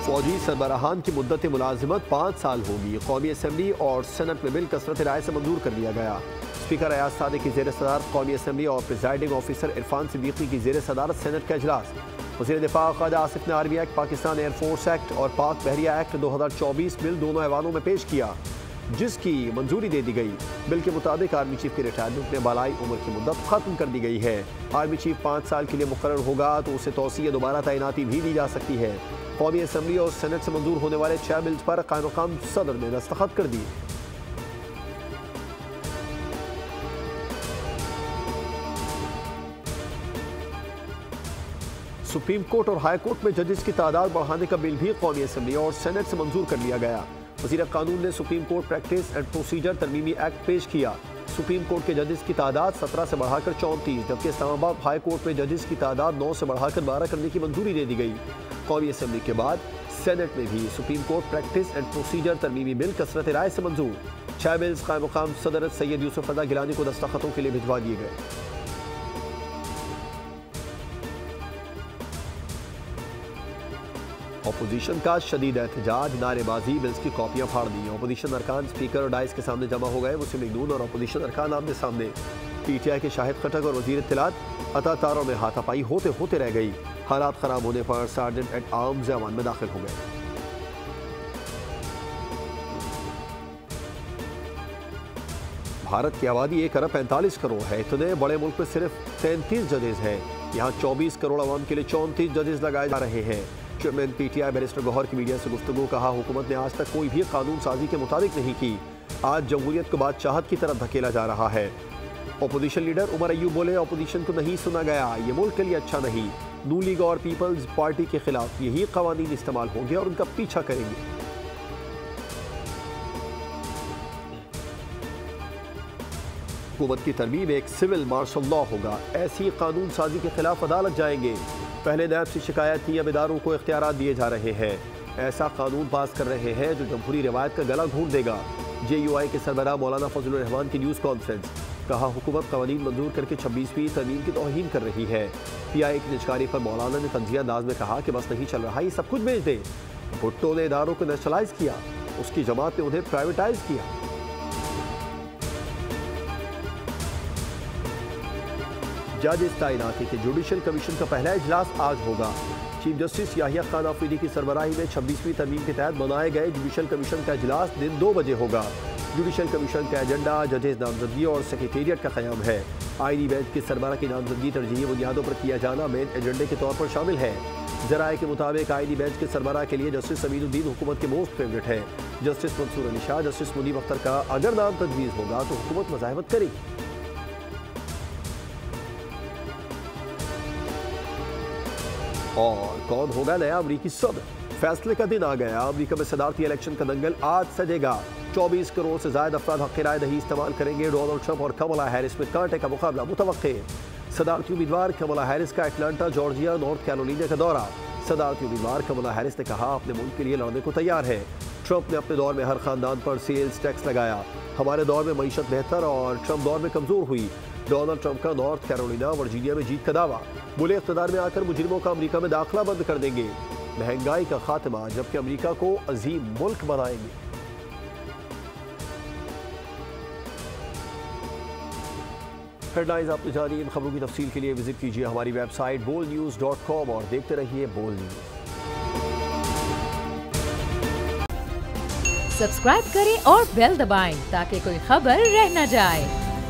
फौजी सरबराहान की मुद्दत मुलाजिमत 5 साल होगी। कौमी असम्बली और सेनेट में बिल कसरत राय से मंजूर कर लिया गया। स्पीकर अयाज सादिक की ज़ेर सदारत कौमी असम्बली और प्रिजाइडिंग ऑफिसर इरफान सिद्दीकी की ज़ेर सदारत सेनेट का इजलास। वज़ीर दिफा ख्वाजा आसिफ ने army act, Pakistan air force act और पाक बहरिया एक्ट 2024 बिल दोनों ऐवानों में पेश किया, जिसकी मंजूरी दे दी गई। बिल के मुताबिक आर्मी चीफ की रिटायरमेंट में बालाई उम्र की मुद्दत खत्म कर दी गई है। आर्मी चीफ 5 साल के लिए मुकर्रर होगा तो उसे तौसीह दोबारा तैनाती भी दी जा सकती है। कौमी असम्बली और सेनेट से मंजूर होने वाले 6 बिल्स पर क़ायम-मक़ाम सदर ने दस्तखत कर दिए। सुप्रीम कोर्ट और हाई कोर्ट में जजेस की तादाद बढ़ाने का बिल भी कौमी असम्बली और सेनेट से मंजूर कर लिया गया। वज़ीर कानून ने Supreme Court practice and procedure तरमीमी एक्ट पेश किया। सुप्रीम कोर्ट के जजेस की तादाद 17 से बढ़ाकर 34, जबकि इस्लामाबाद हाई कोर्ट में जजेस की तादाद 9 से बढ़ाकर 12 करने की मंजूरी दे दी गई। कौमी असम्बली के बाद सेनेट में भी Supreme Court practice and procedure तरमीमी बिल कसरत राय से मंजूर। 6 बिल्स क़ायम-मक़ाम सदर सैयद यूसुफ रज़ा गिलानी को दस्तखतों के लिए भिजवा दिए गए। अपोजिशन का शदीद एहतजाज, नारेबाजी, बिल्स की कॉपियां फाड़ दी। अपोजिशन अरकान स्पीकर और डाइस के सामने जमा हो गए। मुस्लिम लीग नून और अपोजिशन अरकान आमने सामने। पीटीआई के शाहिद खटक और वजीर इत्तलात अता तारों में हाथापाई होते होते रह गई। हालात खराब होने पर सार्जेंट एट आर्म्स ऐवान में दाखिल हो गए। भारत की आबादी 1 अरब 45 करोड़ है। इतने बड़े मुल्क में सिर्फ 33 जजेस हैं। यहाँ 24 करोड़ आवाम के लिए 34 जजेस लगाए जा रहे हैं। चेयरमैन पीटीआई बैरिस्टर गौहर की मीडिया से गुफ्तगू, कहा हुकूमत ने आज तक कोई भी कानून साजी के मुताबिक नहीं की। आज जमहूरियत को बादशाहत की तरफ धकेला जा रहा है। अपोजिशन लीडर उमर अयूब बोले, अपोजिशन को नहीं सुना गया, ये मुल्क के लिए अच्छा नहीं। नून लीग और पीपल्स पार्टी के खिलाफ यही कवानीन इस्तेमाल होंगे और उनका पीछा करेंगे। हुकूमत की तरमीम एक सिविल मार्शल लॉ होगा। ऐसी कानून साजी के खिलाफ अदालत जाएंगे। पहले नैब से शिकायत की, अब इदारों को इख्तियारात दिए जा रहे हैं। ऐसा कानून पास कर रहे हैं जो जमहूरी रिवायत का गला घोंट देगा। JUI के सरबराह मौलाना फजलुर रहमान की न्यूज़ कॉन्फ्रेंस, कहा हुकूमत कवानीन मंजूर करके 26वीं तरमीम की तौहीन कर रही है। PI की निजकारी पर मौलाना ने तंज़िया अंदाज में कहा कि बस नहीं चल रहा, ये सब कुछ बेच दे। भुट्टो ने इदारों को नेशनलाइज किया, उसकी जमात ने उन्हें प्राइवेटाइज किया। जजेस तैनाती के जुडिशल कमीशन का पहला इजलास आज होगा। चीफ जस्टिस याहिया खान आफरीदी की सरबराही में 26वीं तरमीम के तहत बनाए गए जुडिशल कमीशन का इजलास दिन 2 बजे होगा। जुडिशल कमीशन का एजेंडा जजेस नामजदगी और सेक्रेटेरिएट का क़याम है। आईनी बेंच की सरबराह की नामजदगी तरजीही बुनियादों पर किया जाना मेन एजेंडे के तौर पर शामिल है। ज़राए के मुताबिक आईनी बेंच के सरबराह के लिए जस्टिस अमीनुद्दीन हुकूमत के मोस्ट फेवरेट है। जस्टिस मंसूर अली शाह, जस्टिस मुनीब अख्तर का अगर नाम तजवीज़ होगा तो हुकूमत मज़ाहमत करेगी। और कौन होगा नया अमरीकी सदर, फैसले का दिन आ गया। अमरीका में सदारती इलेक्शन का दंगल आज सजेगा। 24 करोड़ से ज्यादा अफराद हक़ राय दही इस्तेमाल करेंगे। डोनाल्ड ट्रंप और कमला हैरिस में कांटे का मुकाबला मुतवक्के। सदारती उम्मीदवार कमला हैरिस का एटलांटा, जॉर्जिया, नॉर्थ कैरोलिना का दौरा। सदारती उम्मीदवार कमला हैरिस ने कहा अपने मुल्क के लिए लड़ने को तैयार है। ट्रंप ने अपने दौर में हर खानदान पर सेल्स टैक्स लगाया। हमारे दौर में मईशत बेहतर और ट्रंप दौर में कमजोर हुई। डोनाल्ड ट्रंप का नॉर्थ कैरोलिना, वर्जीनिया में जीत का दावा। बोले इक़्तिदार में आकर मुजरिमों का अमरीका में दाखिला बंद कर देंगे। महंगाई का खात्मा, जबकि अमरीका को अजीम मुल्क बनाएंगे। हेडलाइंस आपने जानी। इन खबरों की तफसील के लिए विजिट कीजिए हमारी वेबसाइट bolnews.com और देखते रहिए बोल न्यूज। सब्सक्राइब करें और बेल दबाएं ताकि कोई खबर रह न जाए।